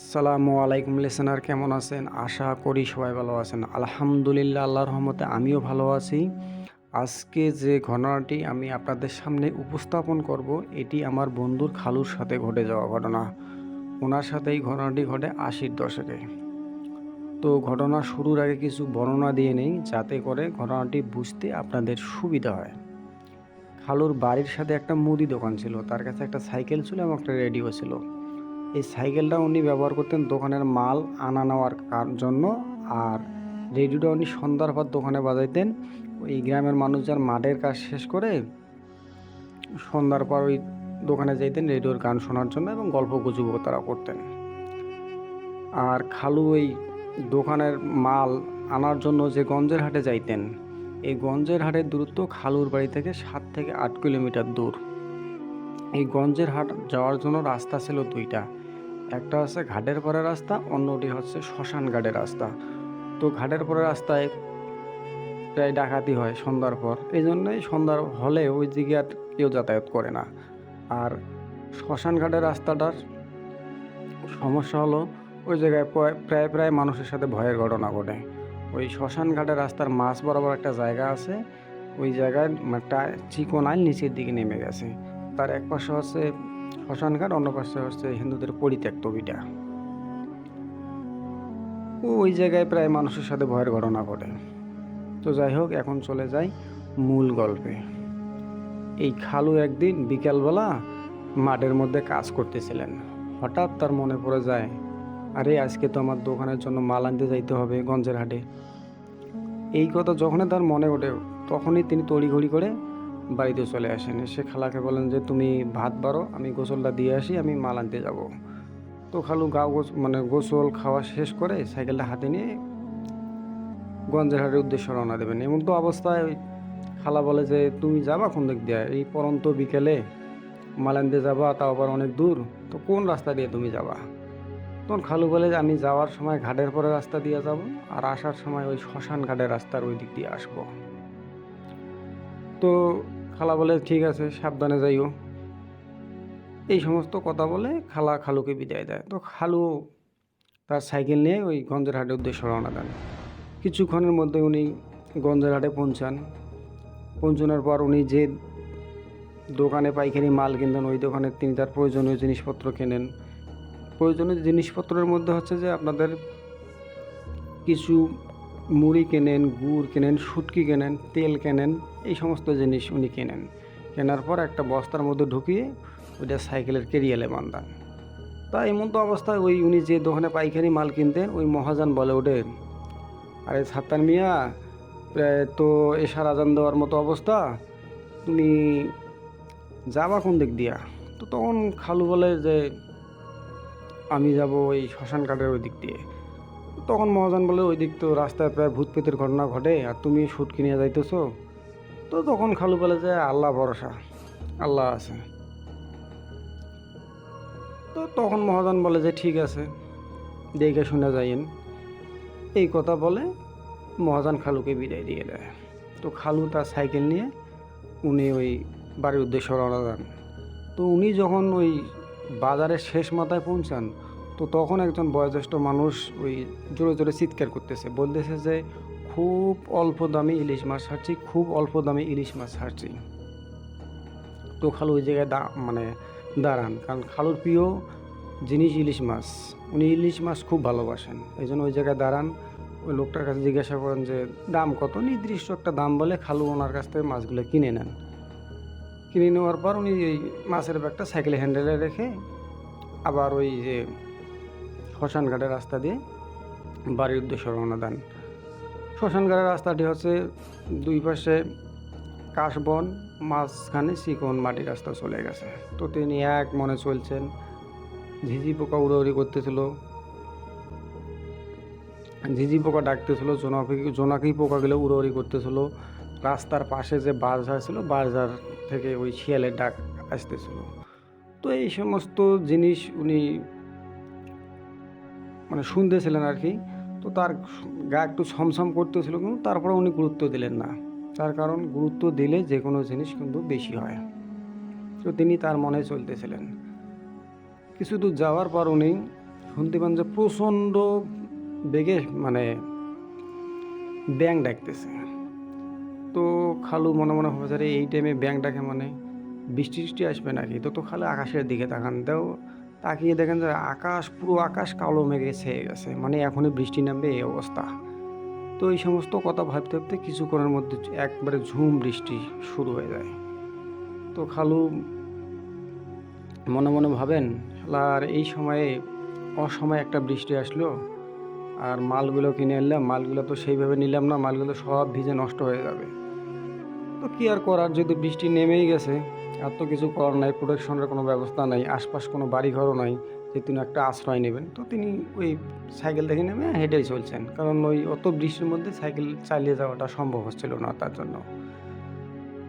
আসসালামু আলাইকুম লিসেনার, কেমন আছেন? আশা করি সবাই ভালো আছেন। আলহামদুলিল্লাহ, আল্লাহর রহমতে আমিও ভালো আছি। আজকে যে ঘটনাটি আমি আপনাদের সামনে উপস্থাপন করব, এটি আমার বন্ধুর খালুর সাথে ঘটে যাওয়া ঘটনা। ওনার সাথে এই ঘটনাটি ঘটে ৮০-র দশকে। তো ঘটনা শুরুর আগে কিছু বর্ণনা দিয়ে নেই, যাতে করে ঘটনাটি বুঝতে আপনাদের সুবিধা হয়। খালুর বাড়ির সাথে একটা মুদি দোকান ছিল, তার কাছে একটা সাইকেল ছিল এবং একটা রেডিও ছিল। এই সাইকেলটা উনি ব্যবহার করতেন দোকানের মাল আনা নেওয়ার জন্য, আর রেডিওটা উনি সন্ধ্যার পর দোকানে বাজাইতেন। ওই গ্রামের মানুষজন মাঠের কাজ শেষ করে সন্ধ্যার পর ওই দোকানে যাইতেন রেডিওর গান শোনার জন্য এবং গল্প গুজব তারা করতেন। আর খালু ওই দোকানের মাল আনার জন্য যে গঞ্জের হাটে যাইতেন, এই গঞ্জের হাটের দূরত্ব খালুর বাড়ি থেকে 7 থেকে 8 কিলোমিটার দূর। এই গঞ্জের হাট যাওয়ার জন্য রাস্তা ছিল দুইটা, একটা হচ্ছে ঘাটের পরের রাস্তা, অন্যটি হচ্ছে শ্মশান ঘাটের রাস্তা। তো ঘাটের পরের রাস্তায় প্রায় ডাকাতি হয় সন্ধ্যার পর, এই জন্যই সন্ধ্যার হলে ওই দিকে আর কেউ যাতায়াত করে না। আর শ্মশান ঘাটের রাস্তাটার সমস্যা হলো ওই জায়গায় প্রায় প্রায় মানুষের সাথে ভয়ের ঘটনা ঘটে। ওই শ্মশান ঘাটের রাস্তার মাঝ বরাবর একটা জায়গা আছে, ওই জায়গায় একটা চিকন আইল নিচের দিকে নেমে গেছে। তার এক পাশে হচ্ছে শ্মশান ঘাট, অন্য পাশে হচ্ছে হিন্দুদের পরিত্যক্ত ভিটা। ওই জায়গায় প্রায় মানুষের সাথে ভয়ের ঘটনা ঘটে। তো যাই হোক, এখন চলে যাই মূল গল্পে। এই খালু একদিন বিকালবেলা মাঠের মধ্যে কাজ করতেছিলেন। হঠাৎ তার মনে পড়ে যায়, আরে আজকে তো আমার দোকানের জন্য মাল আনতে যাইতে হবে গঞ্জের হাটে। এই কথা যখনই তার মনে ওঠে, তখনই তিনি তড়িঘড়ি করে বাড়িতে চলে আসেন। এসে খালাকে বলেন যে তুমি ভাত বাড়ো, আমি গোসলটা দিয়ে আসি, আমি মাল আনতে যাব। তো খালু গোসল খাওয়া শেষ করে সাইকেলটা হাতে নিয়ে গঞ্জের হাটের উদ্দেশ্যে রওনা দেবেন। এমন তো অবস্থায় ওই খালা বলে যে তুমি যাবা কোন দিক দিয়ে? এই পরন্ত বিকেলে মাল আনতে যাবা, তাও আবার অনেক দূর, তো কোন রাস্তা দিয়ে তুমি যাবা? তখন খালু বলে যে আমি যাওয়ার সময় ঘাটের পরে রাস্তা দিয়ে যাব, আর আসার সময় ওই শ্মশান ঘাটের রাস্তার ওই দিক দিয়ে আসবো। তো খালা বলে ঠিক আছে, সাবধানে যাইও। এই সমস্ত কথা বলে খালা খালুকে বিদায় দেয়। তো খালু তার সাইকেল নিয়ে ওই গঞ্জের হাটের উদ্দেশ্যে রওনা দেন। কিছুক্ষণের মধ্যে উনি গঞ্জের হাটে পৌঁছান। পৌঁছানোর পর উনি যে দোকানে পাইকারি মাল কিনতেন, ওই দোকানে তিনি তার প্রয়োজনীয় জিনিসপত্র কেনেন। প্রয়োজনীয় জিনিসপত্রের মধ্যে হচ্ছে যে আপনাদের কিছু মুড়ি কেনেন, গুড় কেনেন, শুটকি কেনেন, তেল কেনেন, এই সমস্ত জিনিস উনি কেনেন। কেনার পর একটা বস্তার মধ্যে ঢুকিয়ে ওইটা সাইকেলের কেরিয়ালে বাঁধান। তা এমন তো অবস্থায় ওই উনি যে দোকানে পাইকারি মাল কিনতেন, ওই মহাজন বলে ওঠে, আরে ছাত্তার মিয়া, প্রায় তো এশার আজান দেওয়ার মতো অবস্থা, তুমি যাবা কোন দিক দিয়া? তো তখন খালু বলে যে আমি যাব ওই শ্মশান ঘাটের ওই দিক দিয়ে। তখন মহাজন বলে ওই দিক তো রাস্তায় প্রায় ভূত প্রেতের ঘটনা ঘটে, আর তুমি শুটকি নিয়ে যাইতেছো। তো তখন খালু বলে যে আল্লাহ ভরসা, আল্লাহ আছে। তো তখন মহাজন বলে যে ঠিক আছে, দেখে শুনে যাইয়েন। এই কথা বলে মহাজন খালুকে বিদায় দিয়ে দেয়। তো খালু তার সাইকেল নিয়ে উনি ওই বাড়ির উদ্দেশ্যে রওনা দেন। তো উনি যখন ওই বাজারের শেষ মাথায় পৌঁছান, তো তখন একজন বয়োজ্যেষ্ঠ মানুষ ওই জোরে জোরে চিৎকার করতেছে, বলতেছে যে খুব অল্প দামে ইলিশ মাছ ছাড়ছি, খুব অল্প দামে ইলিশ মাছ ছাড়ছি। তো খালু ওই জায়গায় দাঁড়ান, কারণ খালুর প্রিয় জিনিস ইলিশ মাছ। উনি ইলিশ মাছ খুব ভালোবাসেন, এই জন্য ওই জায়গায় দাঁড়ান। ওই লোকটার কাছে জিজ্ঞাসা করেন যে দাম কত। নির্দিষ্ট একটা দাম বলে খালু ওনার কাছ থেকে মাছগুলো কিনে নেন। কিনে নেওয়ার পর উনি এই মাছের ব্যাগটা সাইকেল হ্যান্ডেলে রেখে আবার ওই যে শ্মশান ঘাটের রাস্তা দিয়ে বাড়ির উদ্দেশ্যে রওনা দেন। শ্মশান ঘাটের রাস্তাটি হচ্ছে দুই পাশে কাশবন, মাঝখানে চিকন মাটির রাস্তা চলে গেছে। তো তিনি এক মনে চলছেন। ঝিঝি পোকা উড়াউড়ি করতেছিল, ঝিঝি পোকা ডাকতেছিল, জোনাকি পোকাগুলো উড়াউড়ি করতেছিল। রাস্তার পাশে যে বাঁশঝাড় ছিল, বাঁশঝাড় থেকে ওই শিয়ালের ডাক আসতেছিল। তো এই সমস্ত জিনিস উনি শুনতেছিলেন আর কি। তো তার গা একটু ছমছম করতেছিল, কিন্তু তারপরে উনি গুরুত্ব দিলেন না। তার কারণ গুরুত্ব দিলে যে কোনো জিনিস কিন্তু বেশি হয়। তো তিনি তার মনে চলতেছিলেন। কিছু দূর যাওয়ার পর উনি শুনতে পান যে প্রচণ্ড বেগে মানে ব্যাঙ ডাকতেছে। তো খালু মনে মনে ভাবে যে আরে এই টাইমে ব্যাঙ ডাকে মানে বৃষ্টি টিষ্টি আসবে নাকি? তো খালু আকাশের দিকে তাকান, তাকিয়ে দেখেন যে পুরো আকাশ কালো মেঘে ছেয়ে গেছে, মানে এখনই বৃষ্টি নামবে এই অবস্থা। তো এই সমস্ত কথা ভাবতে ভাবতে কিছুক্ষণের মধ্যে একবারে ঝুম বৃষ্টি শুরু হয়ে যায়। তো খালু মনে মনে ভাবেন, আর এই সময়ে অসময়ে একটা বৃষ্টি আসলো, আর মালগুলো কিনে আনলাম, মালগুলো তো সেইভাবে নিলাম না, মালগুলো সব ভিজে নষ্ট হয়ে যাবে। তো কি আর করার, যদি বৃষ্টি নেমেই গেছে আর তো কিছু করার নাই, প্রোটেকশনের কোনো ব্যবস্থা নাই, আশপাশ কোনো বাড়িঘরও নাই যে তিনি একটা আশ্রয় নেবেন। তো তিনি ওই সাইকেল থেকে নেমে হেঁটেই চলছেন, কারণ ওই অত বৃষ্টির মধ্যে সাইকেল চালিয়ে যাওয়াটা সম্ভব হচ্ছিল না তার জন্য।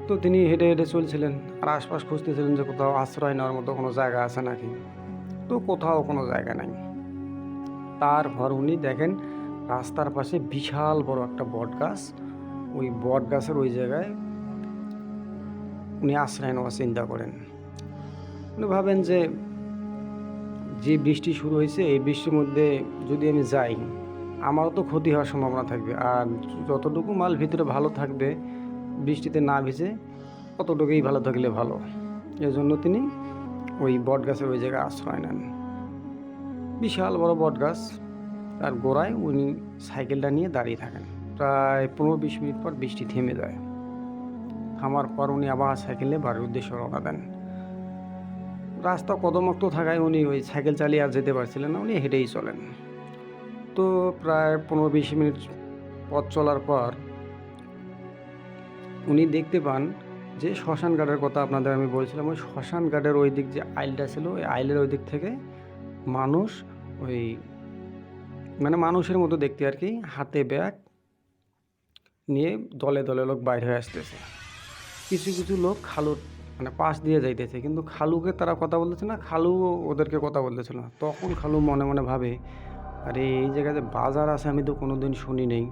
তো তিনি হেঁটে হেঁটে চলছিলেন আর আশপাশ খুঁজতেছিলেন যে কোথাও আশ্রয় নেওয়ার মতো কোনো জায়গা আছে নাকি। তো কোথাও কোনো জায়গা নাই। তারপর উনি দেখেন রাস্তার পাশে বিশাল বড় একটা বট গাছ। ওই বট গাছের ওই জায়গায় উনি আশ্রয় নেওয়ার চিন্তা করেন। উনি ভাবেন যে বৃষ্টি শুরু হয়েছে, এই বৃষ্টির মধ্যে যদি আমি যাই আমারও তো ক্ষতি হওয়ার সম্ভাবনা থাকবে, আর যতটুকু মাল ভিতরে ভালো থাকবে বৃষ্টিতে না ভিজে ততটুকুই ভালো থাকলে ভালো। এজন্য তিনি ওই বট গাছের ওই জায়গায় আশ্রয় নেন। বিশাল বড় বট গাছ, তার গোড়ায় উনি সাইকেলটা নিয়ে দাঁড়িয়ে থাকেন। প্রায় 15-20 মিনিট পর বৃষ্টি থেমে যায়। থামার পর উনি আবার সাইকেল নিয়ে বাড়ির উদ্দেশ্যে রওনা দেন। রাস্তা কদমুক্ত থাকায় উনি ওই সাইকেল চালিয়ে আর যেতে পারছিলেন না, উনি হেঁটেই চলেন। তো প্রায় 15-20 মিনিট পথ চলার পর উনি দেখতে পান যে শ্মশান ঘাটের কথা আপনাদের আমি বলছিলাম, ওই শ্মশান ঘাটের ওই দিক যে আইলটা ছিল, ওই আইলের ওই দিক থেকে মানুষ, ওই মানে মানুষের মতো দেখতে আর কি, হাতে ব্যাগ নিয়ে দলে দলে লোক বাইরে হয়ে আসতেছে। কিছু কিছু লোক খালুর মানে পাশ দিয়ে যাইতেছে, কিন্তু খালুকে তারা কথা বলতেছে না, খালু ওদেরকে কথা বলতেছিল না। তখন খালু মনে মনে ভাবে, আরে এই জায়গায় যে বাজার আছে আমি তো কোনোদিন শুনি নেই।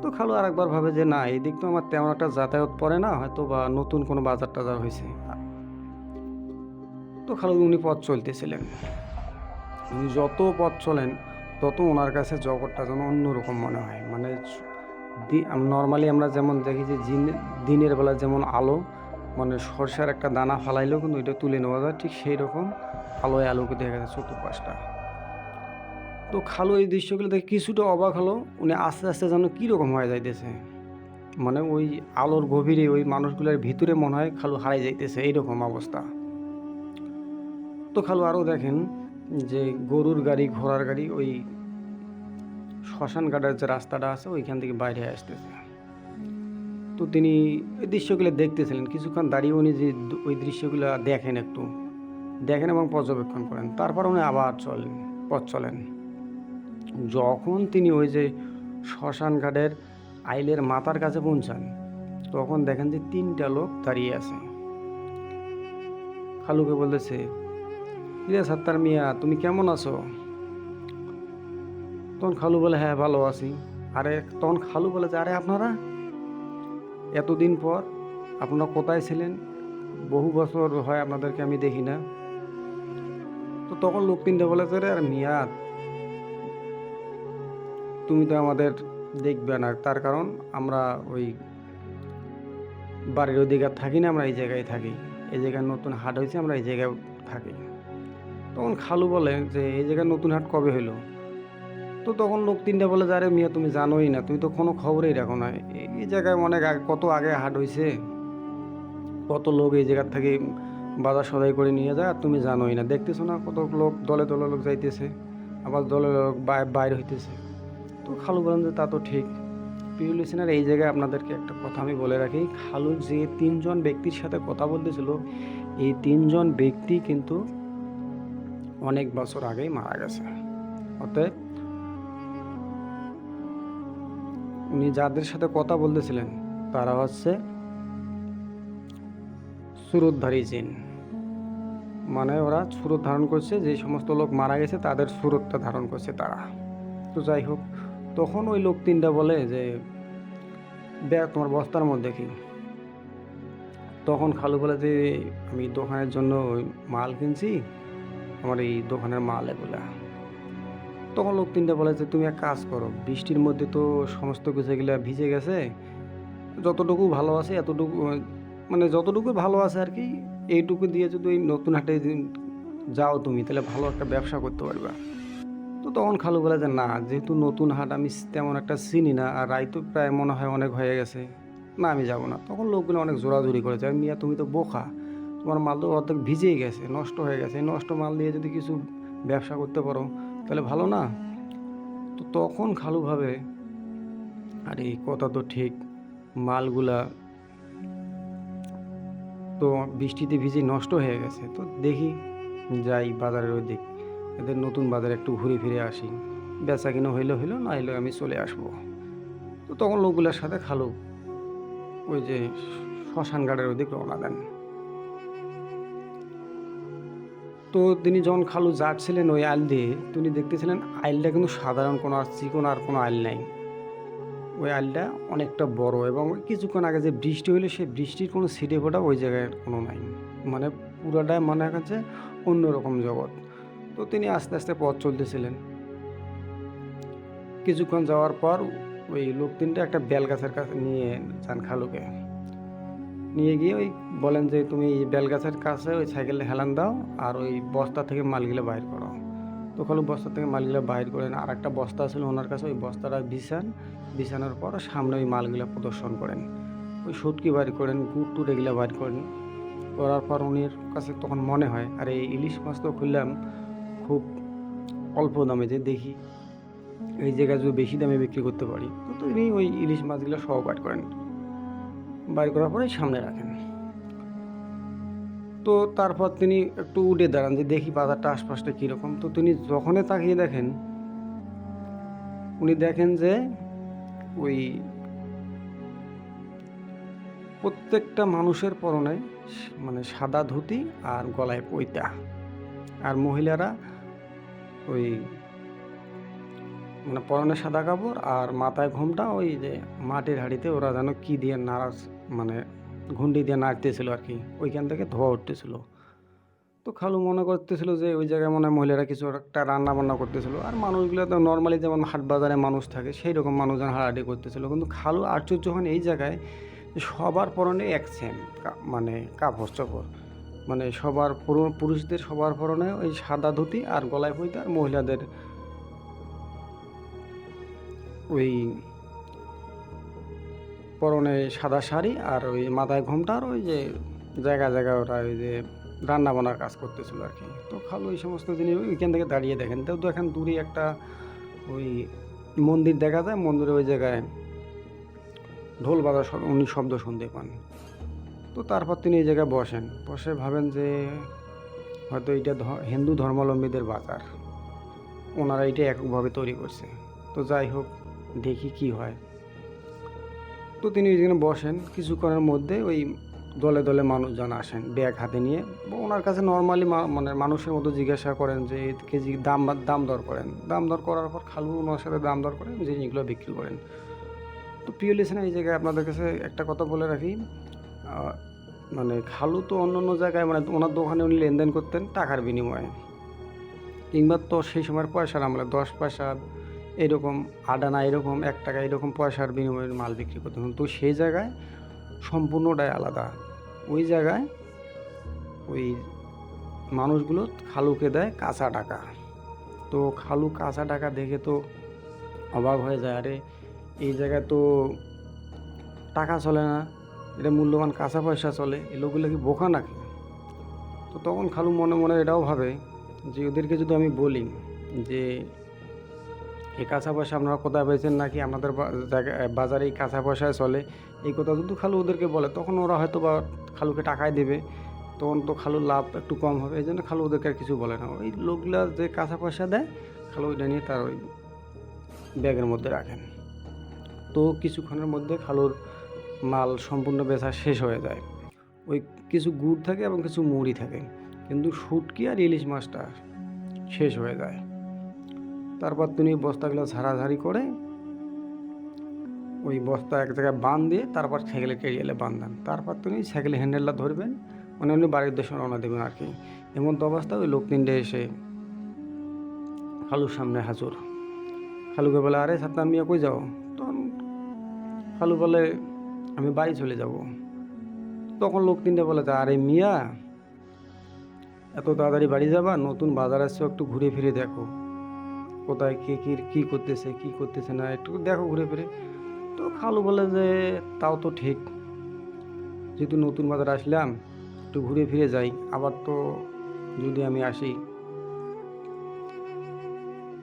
তো খালু আরেকবার ভাবে যে না, এই দিক তো আমার তেমন একটা যাতায়াত পড়ে না, হয়তো বা নতুন কোনো বাজার টাজার হয়েছে। তো খালু উনি পথ চলতেছিলেন, উনি যত পথ চলেন তত ওনার কাছে জগৎটা যেন অন্যরকম মনে হয়। মানে নর্মালি আমরা যেমন দেখি যে দিনের বেলা যেমন আলো, মানে সরষার একটা দানা ফালাইলেও কিন্তু ওইটা তুলে নেওয়া যায়, ঠিক সেই রকম আলোয় আলোকে দেখা যায় চতুর্পাশটা। তো খালু এই দৃশ্যগুলো দেখে কিছুটা অবাক হলো, উনি আস্তে আস্তে যেন কীরকম হয়ে যাইতেছে, মানে ওই আলোর গভীরে ওই মানুষগুলোর ভিতরে মনে হয় খালু হারাই যাইতেছে, এইরকম অবস্থা। তো খালু আরও দেখেন যে গরুর গাড়ি, ঘোড়ার গাড়ি ওই শ্মশান ঘাটের যে রাস্তাটা আছে ওইখান থেকে বাইরে আসতেছে। তো তিনি এই দৃশ্যগুলো দেখতেছিলেন, কিছুক্ষণ দাঁড়িয়ে উনি যে ওই দৃশ্যগুলো দেখেন এবং পর্যবেক্ষণ করেন। তারপর উনি আবার পথ চলেন। যখন তিনি ওই যে শ্মশান ঘাটের আইলের মাথার কাছে পৌঁছান, তখন দেখেন যে 3টা লোক দাঁড়িয়ে আছে। খালুকে বলতেছে, কিরে সাত্তার মিয়া, তুমি কেমন আছো? তখন খালু বলে, হ্যাঁ ভালো আছি। তখন খালু বলে যে আরে আপনারা এতদিন পর আপনারা কোথায় ছিলেন? বহু বছর হয় আপনাদেরকে আমি দেখি না। তো তখন লোক 3টা বলে যে আরে মিয়া, তুমি তো আমাদের দেখবে না, তার কারণ আমরা ওই বাড়ির ওদিকে থাকি না, আমরা এই জায়গায় থাকি, এই জায়গায় নতুন হাট হয়েছে, আমরা এই জায়গায় থাকি। তখন খালু বলে যে এই জায়গায় নতুন হাট কবে হইলো? তো তখন লোক 3টা বলে যে আরে মিয়া, তুমি জানোই না, তুমি তো কোনো খবরই রাখো না, এই জায়গায় অনেক আগে, কত আগে হাট হয়েছে, কত লোক এই জায়গার থেকে বাজার সদাই করে নিয়ে যায়, আর তুমি জানোই না, দেখতেছো না কত লোক দলে দলে লোক যাইতেছে, আবার দলে লোক বাইরে হইতেছে। তো খালু বলেন যে তা তো ঠিক। প্রিয় লিসেনার, এই জায়গায় আপনাদেরকে একটা কথা আমি বলে রাখি, খালু যে 3জন ব্যক্তির সাথে কথা বলতেছিল, এই 3জন ব্যক্তি কিন্তু অনেক বছর আগেই মারা গেছে। অতএব উনি যাদের সাথে কথা বলতেছিলেন তারা হচ্ছে সুরতধারী জিন, মানে ওরা সুরত ধারণ করছে, যে সমস্ত লোক মারা গেছে তাদের সুরতটা ধারণ করছে তারা। তো যাই হোক, তখন ওই লোক 3টা বলে যে ব্যাগ তোমার বস্তার মধ্যে কি? তখন খালু বলে যে আমি দোকানের জন্য ওই মাল কিনছি, আমার এই দোকানের মাল এগুলা। তখন লোক তিনটে বলে যে তুমি এক কাজ করো, বৃষ্টির মধ্যে তো সমস্ত কিছু এগুলা ভিজে গেছে, যতটুকু ভালো আছে এতটুকু মানে যতটুকু ভালো আছে আর কি, এইটুকু দিয়ে যদি ওই নতুন হাটে যাও তুমি তাহলে ভালো একটা ব্যবসা করতে পারবা। তো তখন খালু বলে যে না, যেহেতু নতুন হাট আমি তেমন একটা চিনি না, আর রায় তো প্রায় মনে হয় অনেক হয়ে গেছে, না আমি যাব না। তখন লোকগুলো অনেক জোরাজুরি করেছে, আমি মিয়া তুমি তো বোকা, তোমার মাল তো অর্ধেক ভিজেই গেছে, নষ্ট হয়ে গেছে, এই নষ্ট মাল দিয়ে যদি কিছু ব্যবসা করতে পারো তাহলে ভালো না। তো তখন খালু ভাবে আরে এই কথা তো ঠিক, মালগুলা তো বৃষ্টিতে ভিজে নষ্ট হয়ে গেছে, তো দেখি যাই বাজারের ওই দিক, এদের নতুন বাজারে একটু ঘুরে ফিরে আসি, বেচা কিনা হইলে হইলো, না হইলে আমি চলে আসবো। তো তখন লোকগুলোর সাথে খালু ওই যে শ্মশান ঘাটের ওই দিক রওনা দেন। তো তিনি যখন খালু যাচ্ছিলেন ওই আইল দিয়ে, তিনি দেখতেছিলেন আইলটা কিন্তু সাধারণ কোনো আর চিকন আর কোনো আইল নাই, ওই আইলটা অনেকটা বড়, এবং ওই কিছুক্ষণ আগে যে বৃষ্টি হইলো সেই বৃষ্টির কোনো ছিটে ফোঁটা ওই জায়গায় কোনো নাই, মানে পুরাটাই মনে হচ্ছে অন্যরকম জগৎ। তো তিনি আস্তে আস্তে পথ চলতেছিলেন। কিছুক্ষণ যাওয়ার পর ওই লোক তিনটা একটা বেল গাছের কাছে নিয়ে যান খালুকে, নিয়ে গিয়ে ওই বলেন যে তুমি এই বেল গাছের কাছে ওই সাইকেলটা হেলান দাও আর ওই বস্তা থেকে মালগুলো বাইর করো। তো খালু বস্তা থেকে মালগুলো বাইর করেন, আর একটা বস্তা ছিল ওনার কাছে, ওই বস্তাটা বিছানোর পর সামনে ওই মালগুলো প্রদর্শন করেন, ওই শুটকি বাইর করেন, গুড় টুট এগুলো বাইর করেন। করার পর উনির কাছে তখন মনে হয় আরে এই ইলিশ মাছ তো খুললাম খুব অল্প দামে, যে দেখি এই জায়গায় যদি বেশি দামে বিক্রি করতে পারি। তো তিনি ওই ইলিশ মাছগুলো সহ বাইর করেন, বাইর করার পরে সামনে রাখেন। তো তারপর তিনি একটু উঠে দাঁড়ান যে দেখি বাজারটা আশপাশটা কীরকম। তো তিনি যখনই তাকিয়ে দেখেন, উনি দেখেন যে ওই প্রত্যেকটা মানুষের পরনে মানে সাদা ধুতি আর গলায় পৈতা, আর মহিলারা ওই মানে পরনে সাদা কাপড় আর মাথায় ঘোমটা, ওই যে মাটির হাঁড়িতে ওরা যেন কী দিয়ে নাড়াস মানে ঘুন্ডি দিয়ে নাড়তেছিল আর কি, ওইখান থেকে ধোয়া উঠতেছিল। তো খালু মনে করতেছিল যে ওই জায়গায় মনে হয় মহিলারা কিছু একটা রান্না বান্না করতেছিল, আর মানুষগুলো তো নর্মালি যেমন হাট বাজারে মানুষ থাকে সেই রকম মানুষজন হাঁটাহাঁটি করতেছিল। কিন্তু খালু আশ্চর্য হন এই জায়গায় যে সবার পরনে এক সেম মানে কাপড় চোপড়, মানে সবার পুরুষদের সবার পরনে ওই সাদা ধুতি আর গলায় পৈতে, আর মহিলাদের ওই পরনে সাদা শাড়ি আর ওই মাথায় ঘোমটা, আর ওই যে জায়গায় জায়গায় ওরা ওই যে রান্না বান্নার কাজ করতেছিল আর কি। তো খালু এই সমস্ত জিনিস ওইখান থেকে দাঁড়িয়ে দেখেন, তো দেখেন দূরে একটা ওই মন্দির দেখা যায়, মন্দিরে ওই জায়গায় ঢোল বাজার উনি শব্দ শুনতে পান। তো তারপর তিনি এই জায়গায় বসেন, বসে ভাবেন যে হয়তো এইটা হিন্দু ধর্মাবলম্বীদের বাজার, ওনারা এইটা এককভাবে তৈরি করছে। তো যাই হোক, দেখি কি হয়। তো তিনি এখানে বসেন, কিছুক্ষণের মধ্যে ওই দলে দলে মানুষজন আসেন ব্যাগ হাতে নিয়ে, ওনার কাছে নর্মালি মানে মানুষের মতো জিজ্ঞাসা করেন যে কেজি দাম দর করেন, দাম দর করার পর খালু ওনার সাথে দাম দর করেন, জিনিসগুলো বিক্রি করেন। তো প্রিয় লিসেনার, এই জায়গায় আপনাদের কাছে একটা কথা বলে রাখি, মানে খালু তো অন্য অন্য জায়গায় মানে ওনার দোকানে উনি লেনদেন করতেন টাকার বিনিময়ে, কিংবা তো সেই সময়ের পয়সার আমলে 10 পয়সা এরকম, আডানা এরকম 1 টাকা এরকম পয়সার বিনিময়ে মাল বিক্রি করতেন। তো সেই জায়গায় সম্পূর্ণটাই আলাদা। ওই জায়গায় ওই মানুষগুলো খালুকে দেয় কাঁচা টাকা। তো খালু কাঁচা টাকা দেখে তো অবাক হয়ে যায়, আরে এই জায়গায় তো টাকা চলে না, এটা মূল্যবান কাঁচা পয়সা চলে, এই লোকগুলো কি বোকা নাকি? তো তখন খালু মনে মনে এটাও ভাবে যে ওদেরকে যদি আমি বলি যে এই কাঁচা পয়সা আপনারা কোথায় পেয়েছেন, নাকি আপনাদের বাজারে এই কাঁচা পয়সায় চলে, এই কথা যদি খালু ওদেরকে বলে তখন ওরা হয়তো বা খালুকে টাকায় দেবে, তখন তো খালুর লাভ একটু কম হবে, এই জন্য খালু ওদেরকে আর কিছু বলে না। ওই লোকগুলা যে কাঁচা পয়সা দেয় খালু ওইটা নিয়ে তার ওই ব্যাগের মধ্যে রাখেন। তো কিছুক্ষণের মধ্যে খালুর মাল সম্পূর্ণ বেচা শেষ হয়ে যায়। ওই কিছু গুড় থাকে এবং কিছু মুড়ি থাকে, কিন্তু শুটকি আর ইলিশ মাছটা শেষ হয়ে যায়। তারপর তিনি বস্তাগুলো ঝাড়াঝাড়ি করে ওই বস্তা এক জায়গায় বাঁধ দিয়ে তারপর সাইকেলে কেরিয়ালে বাঁধান, তারপর তিনি সাইকেলে হ্যান্ডেলটা ধরবেন, মানে উনি বাড়ির উদ্দেশ্যে রওনা দেবেন আর কি। এমন তো অবস্থা ওই লোক তিনটে এসে খালুর সামনে হাজুর। খালুকে বলে, আরে সাদ্দাম মিয়া কই যাও? তখন খালু বলে, আমি বাড়ি চলে যাব। তখন লোক তিনটে বলে, আরে মিয়া, এত তাড়াতাড়ি বাড়ি যাবা? নতুন বাজার আসছে, একটু ঘুরে ফিরে দেখো কোথায় কে কী করতেছে কী করতেছে না, একটু দেখো ঘুরে ফিরে। তো খালু বলে যে, তাও তো ঠিক, যেহেতু নতুন বাজার আসলাম একটু ঘুরে ফিরে যাই, আবার তো যদি আমি আসি।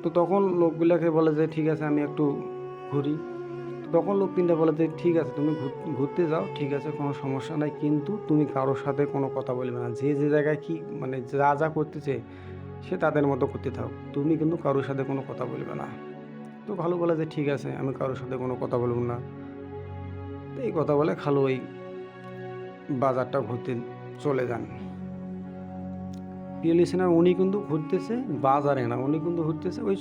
তো তখন লোকগুলোকে বলে যে, ঠিক আছে আমি একটু ঘুরি। তখন লোক তিনটা বলে যে, ঠিক আছে তুমি ঘুরতে যাও, ঠিক আছে কোনো সমস্যা নাই, কিন্তু তুমি কারোর সাথে কোনো কথা বলবে না, যে যে জায়গায় কি মানে যা যা করতেছে সে তাদের মতো করতে থাক, তুমি কিন্তু কারোর সাথে কোনো কথা বলবে না। তো খালু বলে যে, ঠিক আছে আমি কারোর সাথে কোনো কথা বলব না। তো এই কথা বলে খালু ওই বাজারটা ঘুরতে চলে যান। প্রিয় লিসেনার, উনি কিন্তু ঘুরতেছে বাজারে না, উনি কিন্তু ঘুরতেছে ওই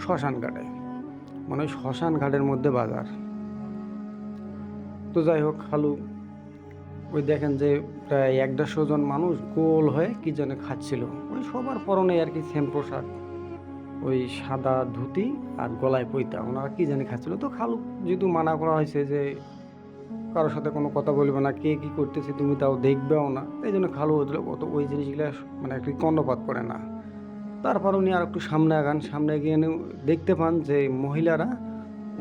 শ্মশান ঘাটে, মানে ওই শ্মশান ঘাটের মধ্যে বাজার। তো যাই হোক, খালু ওই দেখেন যে প্রায় ১-১৫০ জন মানুষ গোল হয়ে কি যেন খাচ্ছিল। ওই সবার পরনে আর কি সেম পোশাক, ওই সাদা ধুতি আর গলায় পৈতা, ওনারা কি জানি খাচ্ছিল। তো খালু যেহেতু মানা করা হয়েছে যে কারোর সাথে কোনো কথা বলবে না, কে কী করতেছে তুমি তাও দেখবেও না, এই জন্য খালু অত ওই জিনিসগুলো মানে একটু কর্ণপাত করে না। তারপর উনি আর একটু সামনে আগান, সামনে গিয়ে দেখতে পান যে মহিলারা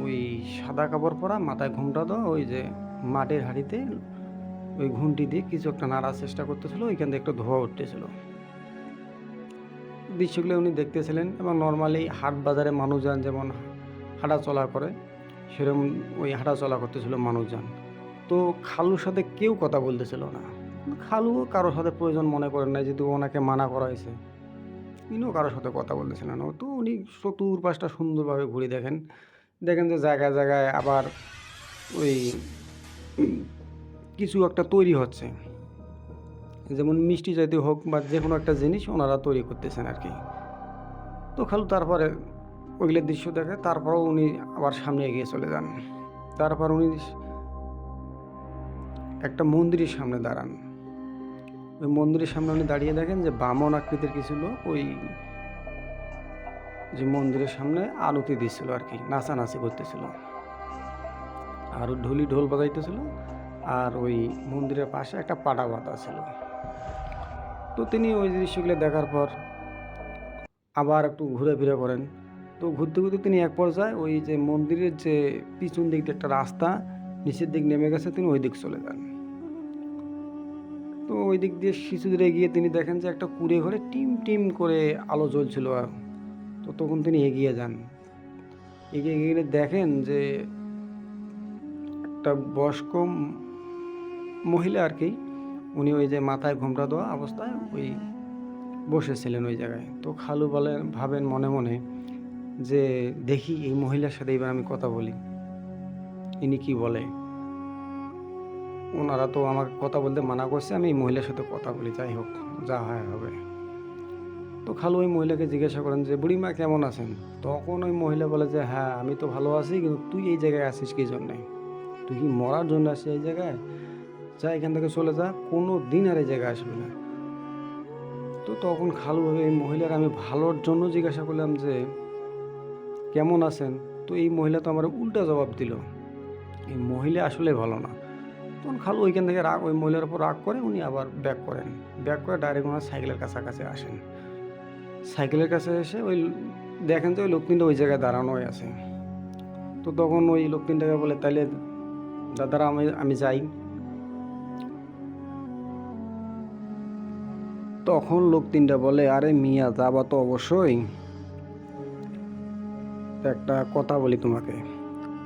ওই সাদা কাপড় পরা, মাথায় ঘোমটা দেওয়া, ওই যে মাটির হাঁড়িতে ওই ঘুঁটি দিয়ে কিছু একটা নাড়ার চেষ্টা করতেছিল, ওইখান থেকে একটা ধোঁয়া উঠতেছিল। দৃশ্যগুলো উনি দেখতেছিলেন, এবং নর্মালি হাট বাজারে মানুষজন যেমন হাঁটা চলা করে সেরকম ওই হাঁটা চলা করতেছিল মানুষজন। তো খালুর সাথে কেউ কথা বলতেছিল না। খালুও কারোর সাথে প্রয়োজন মনে করেন না, যেহেতু ওনাকে মানা করা হয়েছে, তিনিও কারোর সাথে কথা বলতেছিলেন না। তো উনি চতুর্পাশটা সুন্দরভাবে ঘুরে দেখেন, দেখেন যে জায়গায় জায়গায় আবার ওই কিছু একটা তৈরি হচ্ছে, যেমন মিষ্টি জাতীয় হোক বা যে কোনো একটা জিনিস ওনারা তৈরি করতেছেন আর কি। তো খালু তারপরে ওইগুলোর দৃশ্য দেখে, তারপরেও উনি আবার সামনে এগিয়ে চলে যান। তারপর উনি একটা মন্দিরের সামনে দাঁড়ান। ওই মন্দিরের সামনে উনি দাঁড়িয়ে দেখেন যে বামন আকৃতির কিছু লোক ওই যে মন্দিরের সামনে আরতি দিচ্ছিল আর কি, নাচানাচি করতেছিল, আর ঢোল বাজাইতেছিল, আর ওই মন্দিরের পাশে একটা পাটা বাঁধা ছিল। তো তিনি ওই দৃশ্যগুলো দেখার পর আবার একটু ঘুরে করেন। তো ঘুরতে ঘুরতে তিনি এক পর্যায়ে ওই যে মন্দিরের যে পিছন দিক দিয়ে একটা রাস্তা নিচের দিক নেমে গেছে, তিনি ওই দিক চলে যান। তো ওই দিক দিয়ে কিছু দূরে গিয়ে তিনি দেখেন যে একটা কুঁড়ে ঘরে টিম টিম করে আলো জ্বলছিল। তো তখন তিনি এগিয়ে যান, এগিয়ে গিয়ে দেখেন যে একটা বয়স্ক মহিলা আর কি, উনি ওই যে মাথায় ঘোমটা দেওয়া অবস্থায় ওই বসেছিলেন ওই জায়গায়। তো খালু ভাবেন মনে মনে যে দেখি এই মহিলার সাথে এবার আমি কথা বলি, ইনি কি বলে। ওনারা তো আমাকে কথা বলতে মানা করছে, আমি এই মহিলার সাথে কথা বলি, যাই হোক যা হয় হবে। তো খালু ওই মহিলাকে জিজ্ঞাসা করেন যে, বুড়িমা কেমন আছেন? তখন ওই মহিলা বলে যে, হ্যাঁ আমি তো ভালো আছি, কিন্তু তুই এই জায়গায় আসিস কি জন্যে? তুই কি মরার জন্য আসিস এই জায়গায়? যা এখান থেকে চলে যা, কোনো দিন আর এই জায়গায় আসবি না। তো তখন খালু এই মহিলার আমি ভালোর জন্য জিজ্ঞাসা করলাম যে কেমন আছেন? তো এই মহিলা তো আমার উল্টা জবাব দিল, এই মহিলা আসলে ভালো না। তখন খালু ওইখান থেকে ওই মহিলার উপর রাগ করে উনি আবার ব্যাক করেন, ব্যাক করে ডাইরেক্ট ওনার সাইকেলের কাছাকাছি আসেন। সাইকেলের কাছে এসে ওই দেখেন যে ওই লোক তিনটা ওই জায়গায় দাঁড়ানোই আছে। তো তখন ওই লোক তিনটাকে বলে, তাইলে দাদারা আমি যাই। তখন লোক তিনটা বলে, আরে মিয়া যাবা তো অবশ্যই, একটা কথা বলি তোমাকে,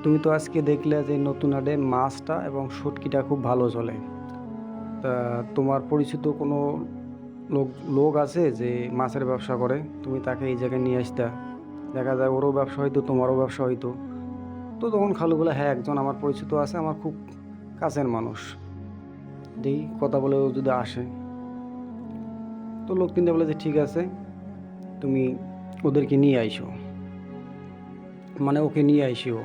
তুমি তো আজকে দেখলে যে নতুন হাটে মাছটা এবং শুটকিটা খুব ভালো চলে, তা তোমার পরিচিত কোনো লোক আছে যে মাছের ব্যবসা করে? তুমি তাকে এই জায়গায় নিয়ে আসতা, দেখা যায় ওরও ব্যবসা হইতো তোমারও ব্যবসা হইতো। তো তখন খালু বলে, হ্যাঁ একজন আমার পরিচিত আছে, আমার খুব কাছের মানুষ, দেখি কথা বলে ও যদি আসে। তো লোক তিনটা বলে যে ঠিক আছে, তুমি ওদেরকে নিয়ে আইসো, মানে ওকে নিয়ে আইসিও।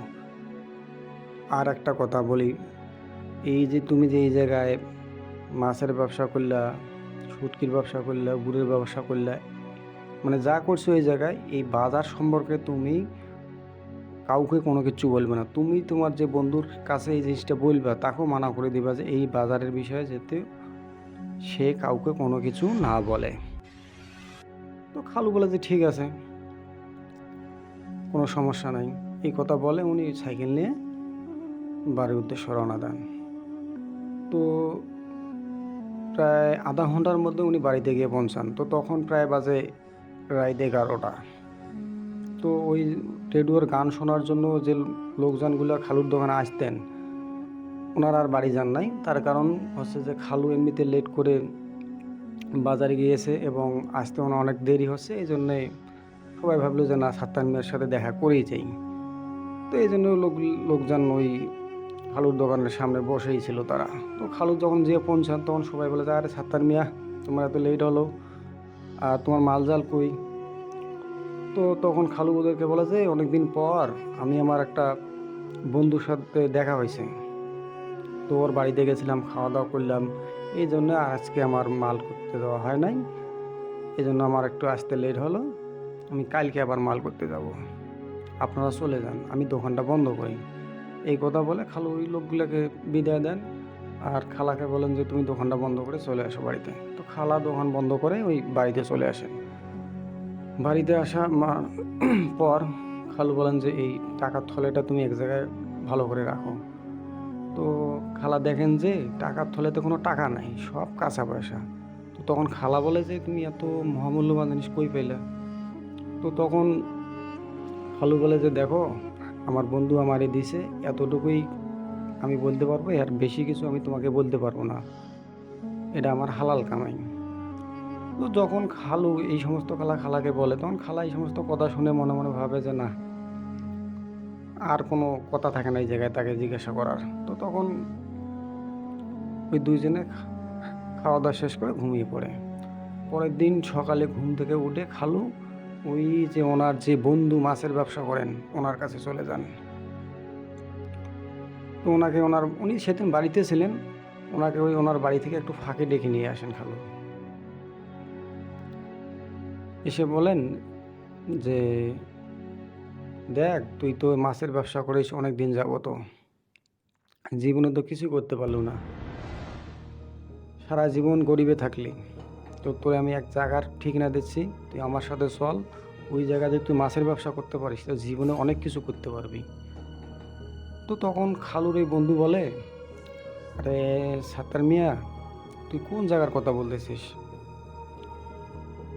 আর একটা কথা বলি, এই যে তুমি যে এই জায়গায় মাছের ব্যবসা করলা, শুটকির ব্যবসা করলা, গুড়ের ব্যবসা করলা, মানে যা করছো এই জায়গায়, এই বাজার সম্পর্কে তুমি কাউকে কোনো কিছু বলবে না। তুমি তোমার যে বন্ধুর কাছে এই জিনিসটা বলবা তাকেও মানা করে দিবা যে এই বাজারের বিষয়ে যাতে সে কাউকে কোনো কিছু না বলে। তো খালু বলে যে ঠিক আছে, কোনো সমস্যা নাই। এই কথা বলে উনি সাইকেল নিয়ে বাড়ির উদ্দেশ্যে রওনা দেন। তো প্রায় আধা ঘন্টার মধ্যে উনি বাড়িতে গিয়ে পৌঁছান। তো তখন প্রায় বাজে রাত 11টা। তো ওই রেডিওর গান শোনার জন্য যে লোকজনগুলো খালুর দোকানে আসতেন, ওনারা আর বাড়ি যান নাই। তার কারণ হচ্ছে যে খালু এমনিতে লেট করে বাজারে গিয়েছে এবং আসতে ওনার অনেক দেরি হচ্ছে। এই জন্যে সবাই ভাবলো যে না, সাত্তার মিয়ার সাথে দেখা করেই যাই। তো এই জন্য লোকজন ওই খালুর দোকানের সামনে বসেই ছিল তারা। তো খালু যখন যেয়ে পৌঁছান তখন সবাই বলে যে আরে সাত্তার মিয়া, তোমার এত লেট হলো, আর তোমার মালজাল কই? তো তখন খালু ওদেরকে বলে যে অনেকদিন পর আমি আমার একটা বন্ধুর সাথে দেখা হয়েছে, তো ওর বাড়িতে গেছিলাম, খাওয়া দাওয়া করলাম, এই জন্য আজকে আমার মাল করতে দেওয়া হয় নাই। এই জন্য আমার একটু আসতে লেট হলো। আমি কালকে আবার মাল করতে যাব, আপনারা চলে যান, আমি দোকানটা বন্ধ করি। এই কথা বলে খালু ওই লোকগুলোকে বিদায় দেন আর খালাকে বলেন যে তুমি দোকানটা বন্ধ করে চলে আসো বাড়িতে। তো খালা দোকান বন্ধ করে ওই বাড়িতে চলে আসেন। বাড়িতে আসা পর খালু বলেন যে এই টাকার থলেটা তুমি এক জায়গায় ভালো করে রাখো। তো খালা দেখেন যে টাকার থলেতে কোনো টাকা নাই, সব কাঁচা পয়সা। তো তখন খালা বলে যে তুমি এত মহামূল্যবান জিনিস কই পাইলা? তো তখন খালু বলে যে দেখো, আমার বন্ধু আমারে দিছে, এতটুকুই আমি বলতে পারবো, আর বেশি কিছু আমি তোমাকে বলতে পারবো না, এটা আমার হালাল কামাই। তো যখন খালু এই সমস্ত খালাকে বলে, তখন খালা এই সমস্ত কথা শুনে মনে মনে ভাবে যে না, আর কোনো কথা থাকে না এই জায়গায় তাকে জিজ্ঞাসা করার। তো তখন ওই দুইজনে খাওয়া দাওয়া শেষ করে ঘুমিয়ে পড়ে। পরের দিন সকালে ঘুম থেকে উঠে খালু ওই যে ওনার যে বন্ধু মাছের ব্যবসা করেন ওনার কাছে চলে যান। তো উনি সেদিন বাড়িতে ছিলেন, ওনাকে ওই ওনার বাড়ি থেকে একটু ফাঁকে ডেকে নিয়ে আসেন খালু। এসে বলেন যে দেখ, তুই তো মাছের ব্যবসা করিস অনেক দিন যাবত, জীবনে তো কিছু করতে পারলু না, সারা জীবন গরিবে থাকলি। তো তোরে আমি এক জায়গার ঠিকানা দিচ্ছি, তুই আমার সাথে চল, ওই জায়গাতে তুই মাছের ব্যবসা করতে পারিস, তো জীবনে অনেক কিছু করতে পারবি। তো তখন খালুর এই বন্ধু বলে, আরে সাত্তার মিয়া, তুই কোন জায়গার কথা বলতেছিস?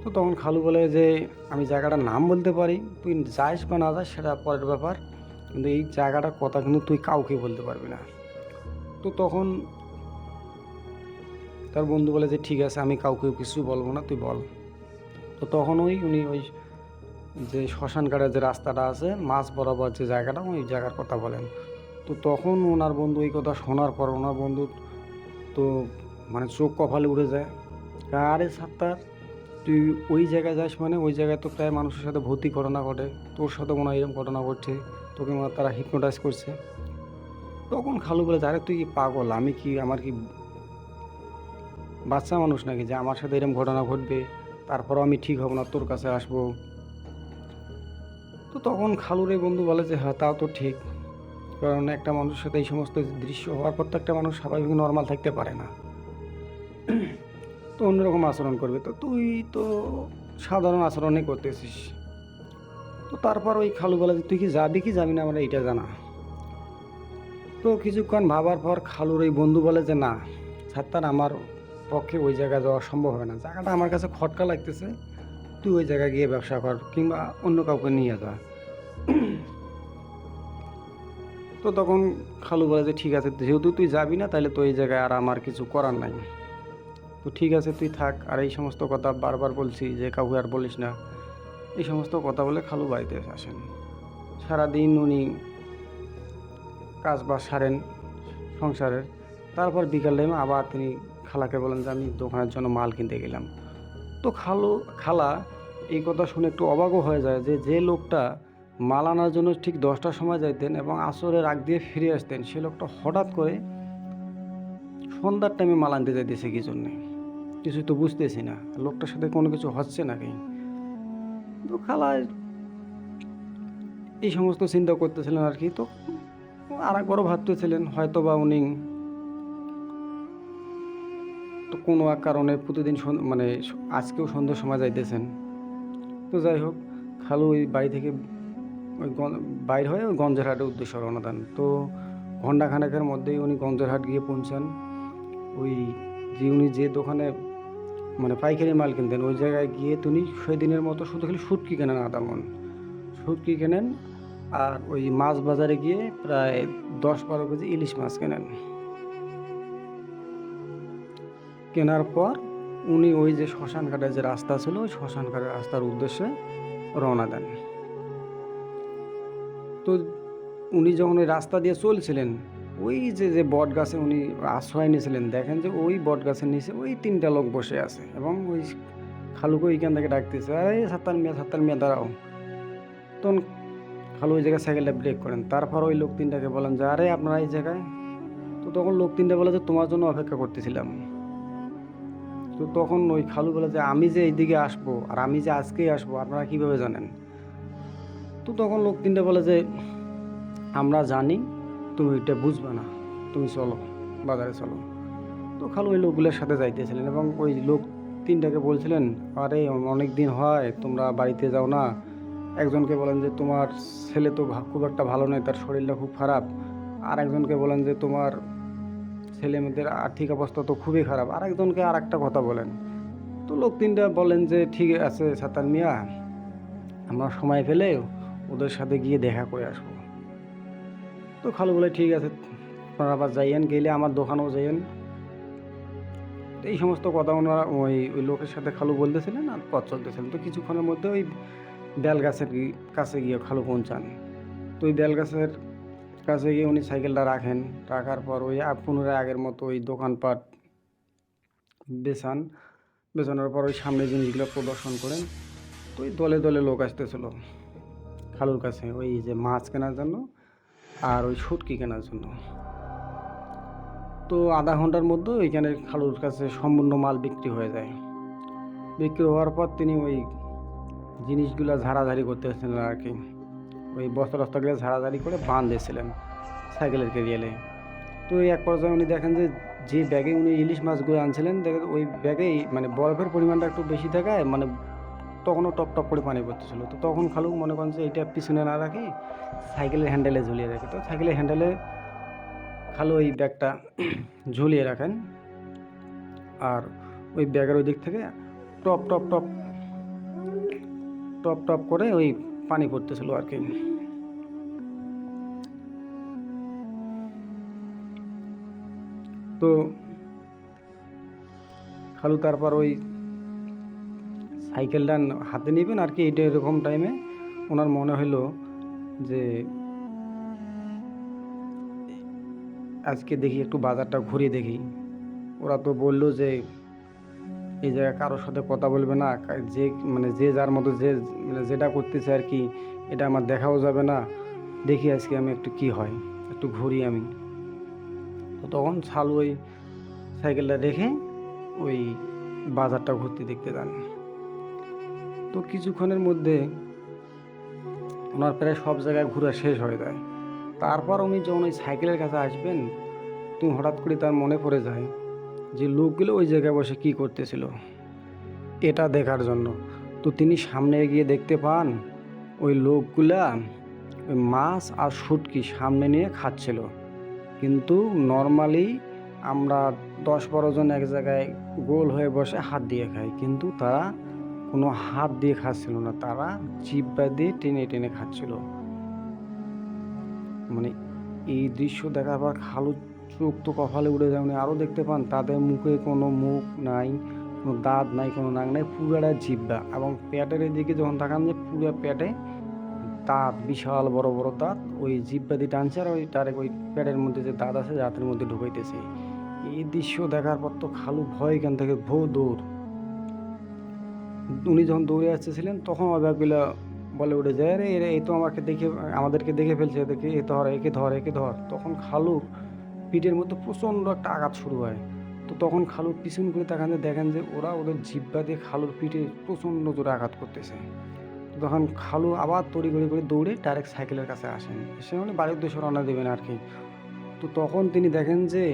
তো তখন খালু বলে যে আমি জায়গাটার নাম বলতে পারি, তুই যাস বা না যাস সেটা পরের ব্যাপার, কিন্তু এই জায়গাটার কথা কিন্তু তুই কাউকে বলতে পারবি না। তো তখন তার বন্ধু বলে যে ঠিক আছে, আমি কাউকে কিছু বলবো না, তুই বল। তো তখন উনি ওই যে শ্মশান ঘাটের যে রাস্তাটা আছে মাছ বরাবর যে জায়গাটা, ওই জায়গার কথা বলেন। তো তখন ওনার বন্ধু এই কথা শোনার পর ওনার বন্ধু তো মানে চোখ কপালে উড়ে যায়। আরে সাত্তার, তুই ওই জায়গায় যাস মানে ওই জায়গায় তো প্রায় মানুষের সাথে ভৌতিক ঘটনা ঘটে, তোর সাথে মনে হয় এরকম ঘটনা ঘটছে, তোকে মনে হয় তারা হিপনোটাইজ করছে। তখন খালু বলে, আরে তুই কি পাগল? আমি কি, আমার কি বাচ্চা মানুষ নাকি যে আমার সাথে এরকম ঘটনা ঘটবে, তারপরও আমি ঠিক হব না, তোর কাছে আসবো? তো তখন খালুর এই বন্ধু বলে যে হ্যাঁ, তাও তো ঠিক, কারণ একটা মানুষের সাথে এই সমস্ত দৃশ্য হওয়ার পর তো একটা মানুষ স্বাভাবিক নর্মাল থাকতে পারে না, তো অন্যরকম আচরণ করবে। তো তুই তো সাধারণ আচরণই করতেছিস। তো তারপর ওই খালু বলে যে তুই কি যাবি কি যাবি না, আমার এইটা জানা। তো কিছুক্ষণ ভাবার পর খালুর এই বন্ধু বলে যে না সাত্তার, আমার পক্ষে ওই জায়গায় যাওয়া সম্ভব হয় না, জায়গাটা আমার কাছে খটকা লাগতেছে, তুই ওই জায়গায় গিয়ে ব্যবসা কর কিংবা অন্য কাউকে নিয়ে যা। তো তখন খালু বলে যে ঠিক আছে, যেহেতু তুই যাবি না তাহলে তো এই জায়গায় আর আমার কিছু করার নাই, তো ঠিক আছে তুই থাক, আর এই সমস্ত কথা বারবার বলছি যে কাউকে আর বলিস না। এই সমস্ত কথা বলে খালু বাড়িতে আসেন। সারাদিন উনি কাজ বাজ সারেন সংসারের। তারপর বিকাল টাইমে আবার তিনি খালাকে বলেন যে আমি দোকানের জন্য মাল কিনতে গেলাম। তো খালা এই কথা শুনে একটু অবাকও হয়ে যায় যে যে লোকটা মাল আনার জন্য ঠিক 10টার সময় যাইতেন এবং আসরের আগ দিয়ে ফিরে আসতেন, সে লোকটা হঠাৎ করে সন্ধ্যার টাইমে মাল আনতে যাইতেছে কি জন্যে, কিছুই তো বুঝতেছি না, লোকটার সাথে কোনো কিছু হচ্ছে নাকি। তো খালা এই সমস্ত চিন্তা করতেছিলেন আর কি। তো আর একবারও ভাবতেছিলেন হয়তো বা উনি তো কোনো এক কারণে প্রতিদিন মানে আজকেও সন্ধ্যার সময় যাইতেছেন। তো যাই হোক, খালু ওই বাড়ি থেকে ওই বাইর হয়ে ওই গঞ্জেরহাটের উদ্দেশ্যে রওনা দেন। তো ঘণ্টাখানেকের মধ্যেই উনি গঞ্জেরহাট গিয়ে পৌঁছান। ওই উনি যে দোকানে মানে পাইকারি মাল কিনতেন ওই জায়গায় গিয়ে তিনি সেদিনের মতো শুধু খালি শুটকি কেনেন, আধা মণ শুটকি কেনেন। আর ওই মাছ বাজারে গিয়ে প্রায় 10-12 কেজি ইলিশ মাছ কেনেন। কেনার পর উনি ওই যে শ্মশান ঘাটের যে রাস্তা ছিল ওই শ্মশান ঘাটের রাস্তার উদ্দেশ্যে রওনা দেন। তো উনি যখন ওই রাস্তা দিয়ে চলছিলেন, ওই যে বট গাছে উনি আশ্রয় নিয়েছিলেন, দেখেন যে ওই বট গাছের নিচে ওই 3টা লোক বসে আছে এবং ওই খালুকে ওইখান থেকে ডাকতেছে, আরে সাত্তার মিয়া দাঁড়াও। তখন খালু ওই জায়গায় সাইকেলটা ব্রেক করেন। তারপর ওই লোক 3টাকে বলেন যে আরে আপনারা এই জায়গায়। তো তখন লোক 3টা বলে যে তোমার জন্য অপেক্ষা করতেছিলাম। তো তখন ওই খালু বলে যে আমি যে এইদিকে আসবো আর আমি যে আজকেই আসবো আপনারা কিভাবে জানেন? তো তখন লোক 3টা বলে যে আমরা জানি, তুমি এটা বুঝবে না, তুমি চলো বাজারে চলো। তো খালু ওই লোকগুলোর সাথে যাইতেছিলেন এবং ওই লোক 3টাকে বলছিলেন, আরে অনেক দিন হয় তোমরা বাড়িতে যাও না। একজনকে বলেন যে তোমার ছেলে তো খুব একটা ভালো নয়, তার শরীরটা খুব খারাপ। আর একজনকে বলেন যে তোমার ছেলে মেয়েদের আর্থিক অবস্থা তো খুবই খারাপ। আর একজনকে আর একটা কথা বলেন। তো লোক 3টা বলেন যে ঠিক আছে সাত্তার মিয়া, আমরা সময় পেলে ওদের সাথে গিয়ে দেখা করে আসবো। তো খালু বলে ঠিক আছে, আপনারা আবার যাইয়েন, গেলে আমার দোকানেও যাইয়েন। তো এই সমস্ত কথা ওনারা ওই লোকের সাথে খালু বলতেছিলেন আর পথ চলতেছিলেন। তো কিছুক্ষণের মধ্যে ওই বেল গাছের কাছে গিয়ে খালু পৌঁছান। তো ওই বেল গাছের কাছে গিয়ে উনি সাইকেলটা রাখেন। রাখার পর ওই পুনরায় আগের মতো ওই দোকানপাট বেচান। বেচানোর পর ওই সামনের জিনিসগুলো প্রদর্শন করেন। তো ওই দলে দলে লোক আসতেছিল খালুর কাছে ওই যে মাছ কেনার জন্য আর ওই শুটকি কেনার জন্য। তো আধা ঘন্টার মধ্যে ওইখানে খালুর কাছে সম্পূর্ণ মাল বিক্রি হয়ে যায়। বিক্রি হওয়ার পর তিনি ওই জিনিসগুলো ঝাড়াঝাড়ি করতেছিলেন আর কি। ওই বস্তা টস্তাগুলো ঝাড়াঝাড়ি করে বাঁধেছিলেন সাইকেলের কেরিয়ালে। তো এই এক পর্যায়ে উনি দেখেন যে যে ব্যাগে উনি ইলিশ মাছগুলো আনছিলেন, দেখেন ওই ব্যাগেই মানে বরফের পরিমাণটা একটু বেশি থাকায় মানে তখনও টপ টপ করে পানি পড়তেছিল। তো তখন খালু মনে করেন যে এইটা পিছনে না রাখি সাইকেলের হ্যান্ডেলে ঝুলিয়ে রাখি। তো সাইকেলের হ্যান্ডেলে খালু ওই ব্যাগটা ঝুলিয়ে রাখেন আর ওই ব্যাগের ওই দিক থেকে top top top top top করে ওই পানি পড়তেছিল আর কি। তো খালু তারপর ওই সাইকেলটা হাতে নেবেন আর কি। এইটা এরকম টাইমে ওনার মনে হলো যে আজকে দেখি একটু বাজারটা ঘুরে দেখি। ওরা তো বললো যে এই জায়গায় কারোর সাথে কথা বলবে না, যে মানে যে যার মতো যে মানে যেটা করতেছে আর কি, এটা আমার দেখাও যাবে না। দেখি আজকে আমি একটু কি হয়, একটু ঘুরি আমি। তো তখন খালু ওই সাইকেলটা রেখে ওই বাজারটা ঘুরতে দেখতে যান। তো কিছুক্ষণের মধ্যে ওনার প্রায় সব জায়গায় ঘোরা শেষ হয়ে যায়। তারপর উনি যখন ওই সাইকেলের কাছে আসবেন, তুমি হঠাৎ করে তার মনে পড়ে যায় যে লোকগুলো ওই জায়গায় বসে কি করতেছিল এটা দেখার জন্য। তো তিনি সামনে গিয়ে দেখতে পান ওই লোকগুলা ওই মাছ আর শুটকি সামনে নিয়ে খাচ্ছিল। কিন্তু নর্মালি আমরা 10-12 জন এক জায়গায় গোল হয়ে বসে হাত দিয়ে খাই, কিন্তু তারা কোনো হাত দিয়ে খাচ্ছিল না, তারা জিহ্বা দিয়ে টেনে টেনে খাচ্ছিল। মানে এই দৃশ্য দেখার পর খালু চোখ তো কপালে উড়ে যায়। উনি আরও দেখতে পান তাদের মুখে কোনো মুখ নাই, কোনো দাঁত নাই, কোনো নাক নাই, পুরাটা জিহ্বা। এবং পেটের দিকে যখন তাকান যে পুরো পেটে দাঁত, বিশাল বড় বড় দাঁত, ওই জিহ্বা দিয়ে টানছে আর ওই ডাইরেক্ট ওই পেটের মধ্যে যে দাঁত আছে দাঁতের মধ্যে ঢুকাইতেছে। এই দৃশ্য দেখার পর তো খালু ভয় এখান থেকে দৌড়। উনি যখন দৌড়ে আসতেছিলেন তখন অবাকগুলা বলে উঠে যায়, আরে এই তো আমাদেরকে দেখে ফেলছে, এদেরকে একে ধর। তখন খালুর পিঠের মধ্যে প্রচণ্ড একটা আঘাত শুরু হয়। তো তখন খালুর পিছন করে দেখেন যে ওরা ওদের জিহ্বা দিয়ে খালুর পিঠে প্রচণ্ড জোরে আঘাত করতেছে। তো তখন খালু আবার তড়িঘড়ি করে দৌড়ে ডাইরেক্ট সাইকেলের কাছে আসেন, এসে মানে বাড়ির উদ্দেশ্যে রওনা দেবেন আর কি। তো তখন তিনি দেখেন যে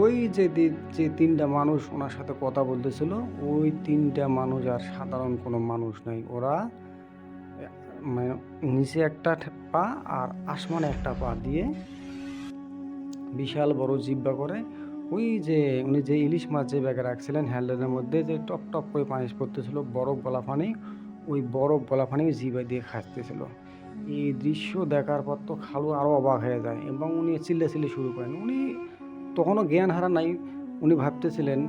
ওই যে ৩টা মানুষ ওনার সাথে কথা বলতেছিল, ওই ৩টা মানুষ আর সাধারণ কোনো মানুষ নয়। ওরা মানে নিচে একটা পা আর আসমানে একটা পা দিয়ে বিশাল বড় জিহ্বা করে ওই যে উনি যে ইলিশ মাছ যে ব্যাগে রাখছিলেন হ্যান্ডেলের মধ্যে, যে টপ টপ করে পানি পড়তেছিল বরফ গলা পানি, ওই বরফ গলা পানি জিহ্বা দিয়ে খাচ্তেছিল। এই দৃশ্য দেখার পর তো খালু আরও অবাক হয়ে যায় এবং উনি চিল্লাচিল্লি শুরু করেন। উনি তখনও জ্ঞান হারা নাই। উনি ভাবতেছিলেন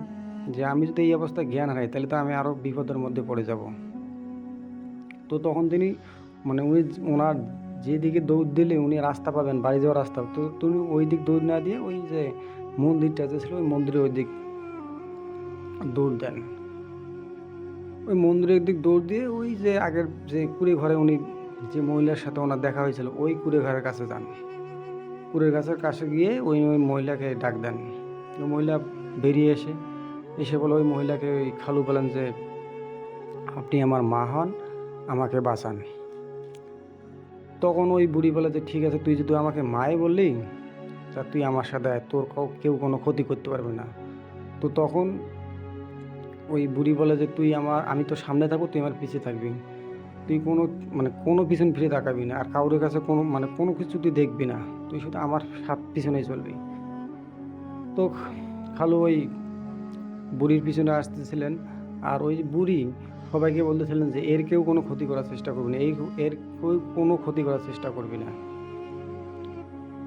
যে আমি যদি এই অবস্থায় জ্ঞান হারাই তাহলে তো আমি আরও বিপদের মধ্যে পড়ে যাব। তো তখন তিনি মানে ওনার যেদিকে দৌড় দিলে উনি রাস্তা পাবেন, বাড়ি যাওয়ার রাস্তা, তো তুমি ওই দিক দৌড় না দিয়ে ওই যে মন্দিরটা যে ছিল ওই মন্দিরের ওই দিক দৌড় দেন। ওই মন্দিরের দিক দৌড় দিয়ে ওই যে আগের যে কুড়ে ঘরে উনি যে মহিলার সাথে ওনার দেখা হয়েছিল ওই কুড়ে ঘরের কাছে যান। কুড়ে গাছের কাছে গিয়ে ওই মহিলাকে ডাক দেন। ওই মহিলা বেরিয়ে এসে বলে ওই মহিলাকে, ওই খালু বলেন যে আপনি আমার মা হন, আমাকে বাঁচান। তখন ওই বুড়ি বলে যে ঠিক আছে, তুই যদি আমাকে মাই বললি তা তুই আমার সাথে আয়, তোর কেউ কোনো ক্ষতি করতে পারবে না। তো তখন ওই বুড়ি বলে যে আমি তো সামনে থাকবো, তুই আমার পিছিয়ে থাকবি, তুই কোনো পিছন ফিরে তাকাবি না, আর কারোর কাছে কোনো কিছু তুই দেখবি না, তুই শুধু আমার পিছনেই চলবি। তো খালু ওই বুড়ির পিছনে আসতেছিলেন, আর ওই বুড়ি সবাইকে বলতেছিলেন যে এর কেউ কোনো ক্ষতি করার চেষ্টা করবি না, এর কেউ কোনো ক্ষতি করার চেষ্টা করবি না,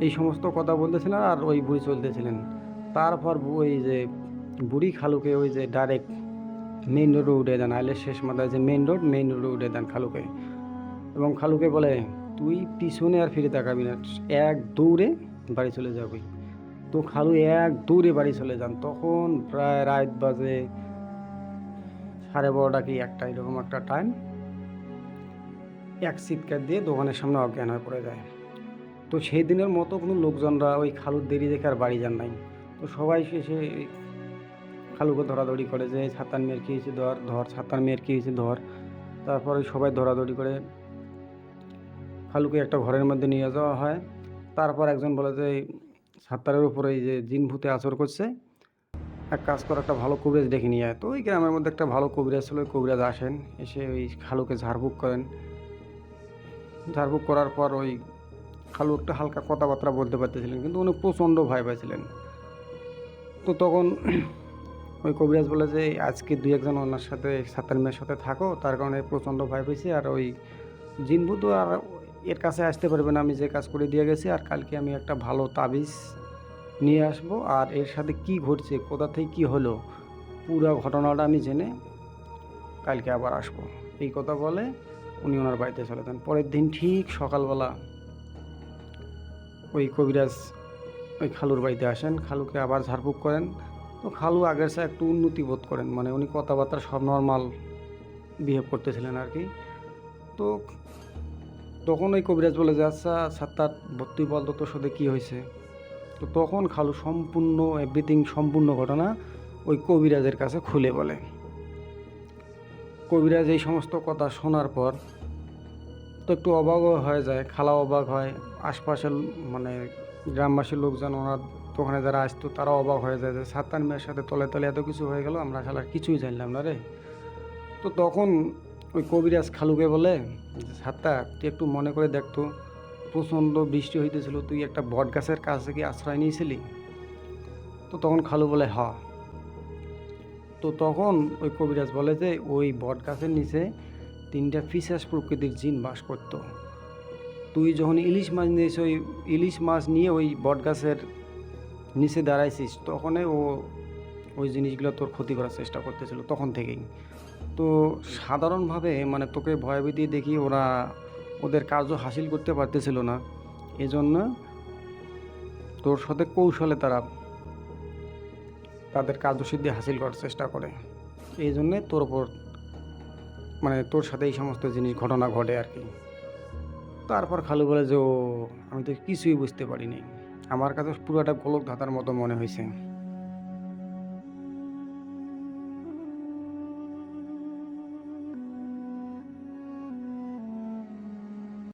এই সমস্ত কথা বলতেছিলেন। আর ওই বুড়ি চলতেছিলেন। তারপর ওই যে বুড়ি খালুকে ওই যে ডাইরেক্ট মেইন রোডে উঠে দেন, আইলের শেষ মাথায় যে মেইন রোডে উঠে দেন খালুকে, এবং খালুকে বলে তুই পিছনে আর ফিরে তাকাবি না, এক দৌড়ে বাড়ি চলে যাবি। তো খালু এক দৌড়ে বাড়ি চলে যান। তখন প্রায় রাত বাজে 12:30 কি 1টা, এরকম একটা টাইম। এক চিৎকার দিয়ে দোকানের সামনে অজ্ঞান হয়ে পড়ে যায়। তো সেই দিনের মতো কোনো লোকজনরা ওই খালুর দেরি দেখে আর বাড়ি যান নাই। তো সবাই শেষে খালুকে ধরাধরি করে যে ছাতার মেয়ের কী হয়েছে, ধর ছাতার মেয়ের কী হয়েছে, ধর। তারপরে সবাই ধরাধরি করে খালুকে একটা ঘরের মধ্যে নিয়ে যাওয়া হয়। তারপর একজন বলে যে ছাত্তারের উপরে এই যে জিন ভূতে আচর করছে, এক কাজ করে একটা ভালো কবিরাজ ডেকে নিয়ে আয়। তো ওই গ্রামের মধ্যে একটা ভালো কবিরাজ ছিল, ওই কবিরাজ আসেন, এসে ওই খালুকে ঝাড়ফুঁক করেন। ঝাড়ফুঁক করার পর ওই খালু একটা হালকা কথাবার্তা বলতে পারতেছিলেন, কিন্তু উনি প্রচণ্ড ভয় পাইছিলেন। তো তখন ওই কবিরাজ বলে যে আজকে 2-1 জন ওনার সাথে ছাত্তার মেয়ের সাথে থাকো, তার কারণে প্রচণ্ড ভয় পেয়েছি, আর ওই জিনভূত আর এর কাছে আসতে পারবে না, আমি যে কাজ করে দিয়ে গেছি। আর কালকে আমি একটা ভালো তাবিজ নিয়ে আসবো, আর এর সাথে কি ঘটছে, কোথা থেকে কী হলো, পুরো ঘটনাটা আমি জেনে কালকে আবার আসবো। এই কথা বলে উনি ওনার বাড়িতে চলে যান। পরের দিন ঠিক সকালবেলা ওই কবিরাজ ওই খালুর বাড়িতে আসেন, খালুকে আবার ঝাড়ফুঁক করেন। তো খালু আগের চেয়ে একটু উন্নতি বোধ করেন, মানে উনি কথাবার্তা সব নর্মাল বিহেভ করতেছিলেন আর কি। তো তখন ওই কবিরাজ বলে যে আচ্ছা ছাত্তার তুই বলতো তোর সাথে কী হয়েছে। তো তখন খালু সম্পূর্ণ এভরিথিং, সম্পূর্ণ ঘটনা ওই কবিরাজের কাছে খুলে বলে। কবিরাজ এই সমস্ত কথা শোনার পর তো একটু অবাকও হয়ে যায়, খালা অবাক হয়, আশপাশের মানে গ্রামবাসীর লোকজন ওনার দোকানে যারা আসতো তারা অবাক হয়ে যায় যে ছাত্তার মেয়ের সাথে তলে তলে এত কিছু হয়ে গেল, আমরা শালা কিছুই জানলাম না রে। তো তখন ওই কবিরাজ খালুকে বলে যে ছাত্তা তুই একটু মনে করে দেখতো, প্রচণ্ড বৃষ্টি হইতেছিল, তুই একটা বট গাছের কাছে কি আশ্রয় নিয়েছিলি? তো তখন খালু বলে হ। তো তখন ওই কবিরাজ বলে যে ওই বট গাছের নিচে 3টা পিশাচ প্রকৃতির জিন বাস করতো। তুই যখন ইলিশ মাছ নিয়েছিস, ওই ইলিশ মাছ নিয়ে ওই বট গাছের নিচে দাঁড়াইছিস, তখনই ওই জিনিসগুলো তোর ক্ষতি করার চেষ্টা করতেছিল তখন থেকেই। তো সাধারণভাবে মানে তোকে ভয়ভীতি দেখি ওদের কার্য হাসিল করতে পারতেছিল না, এজন্য তোর সাথে কৌশলে তারা তাদের কার্যসিদ্ধি হাসিল করার চেষ্টা করে, এই জন্যে তোর সাথে এই সমস্ত ঘটনা ঘটে আর কি। তারপর খালু বলে যে আমি তো কিছুই বুঝতে পারিনি, আমার কাছে পুরোটা গোলক ধাঁধার মতো মনে হয়েছে।